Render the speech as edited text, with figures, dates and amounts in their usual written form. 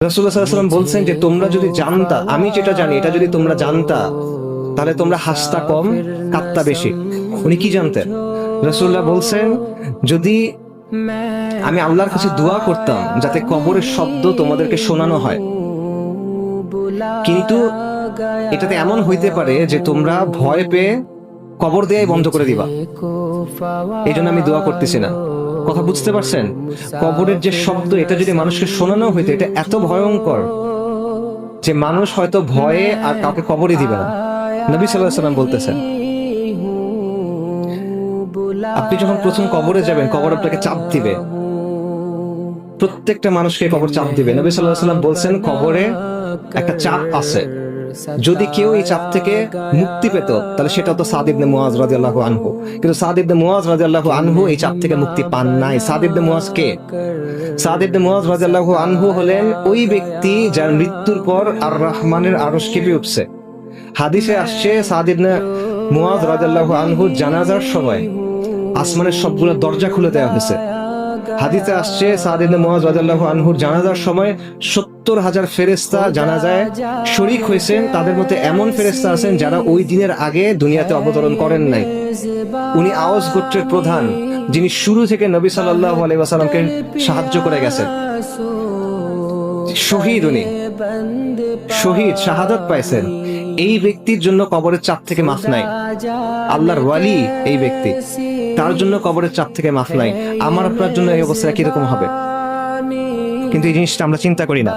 রাসূলুল্লাহ সাল্লাল্লাহু আলাইহি ওয়াসাল্লাম বলছেন যে তোমরা যদি জানতা, আমি যেটা জানি এটা যদি তোমরা জানতা, তাহলে তোমরা হাসতা কম, কাঁদতা বেশি। উনি কি জানতেন? রাসূলুল্লাহ বলছেন, যদি আমি আল্লাহর কাছে দোয়া করতাম যাতে কবরের শব্দ তোমাদেরকে শোনানো হয়, কিন্তু এটাতে এমন হইতে পারে যে তোমরা ভয় পেয়ে কবর দেয়াই বন্ধ করে দিবা, এই জন্য আমি দোয়া করতেছি না। কথা বুঝতে পারছেন? কবরের যে শব্দ, এটা যদি মানুষকে শোনানো হইতো, এটা এত ভয়ঙ্কর যে মানুষ হয়তো ভয়ে আর কাউকে কবরই দিবে না। নবী সাল্লাল্লাহু আলাইহি ওয়াসাল্লাম বলতেছেন, আপনি যখন প্রথম কবরে যাবেন, কবর আপনাকে চাপ দিবে, প্রত্যেকটা মানুষকে কবর চাপ দিবে। নবী সাল্লাল্লাহু আলাইহি ওয়াসাল্লাম বলছেন, কবরে একটা চাপ আছে, যদি কেউ এই চাপ থেকে মুক্তি পেত তাহলে সেটা তো সাদ ইবনে মুআজ রাদিয়াল্লাহু আনহু। কিন্তু সাদ ইবনে মুআজ রাদিয়াল্লাহু আনহু এই চাপ থেকে মুক্তি পান নাই। সাদ ইবনে মুআজ কে? সাদ ইবনে মুআজ রাদিয়াল্লাহু আনহু হলেন ওই ব্যক্তি যার মৃত্যুর পর আর রহমানের আরশ কেঁপে উঠছে। হাদিসে আসছে, সাদ ইবনে মুআজ রাদিয়াল্লাহু আনহুর জানাজার সময় আসমানের সবগুলো দরজা খুলে দেওয়া হয়েছে। হাদিসে আসছে, সাদ ইবনে মুআজ রাদিয়াল্লাহু আনহুর জানাজার সময় 70,000 ফেরেশতা জানাজায় শরীক হয়েছেন। তাদের মধ্যে এমন ফেরেশতা আছেন যারা ওই দিনের আগে দুনিয়াতে অবতরণ করেন নাই। উনি আওস গোত্রের প্রধান, যিনি শুরু থেকে নবী সাল্লাল্লাহু আলাইহি ওয়াসাল্লামকে সাহায্য করে গেছেন। শহীদ, উনি শহীদ, শাহাদাত পাইছেন। এই ব্যক্তির জন্য কবরের চাপ থেকে মাফ নাই। আল্লাহর ওয়ালি এই ব্যক্তি, তার জন্য কবরের চাপ থেকে মাফ নাই। আমার আপনার জন্য এই অবস্থা কিরকম হবে? কিন্তু এই জিনিসটা আমরা চিন্তা করি না।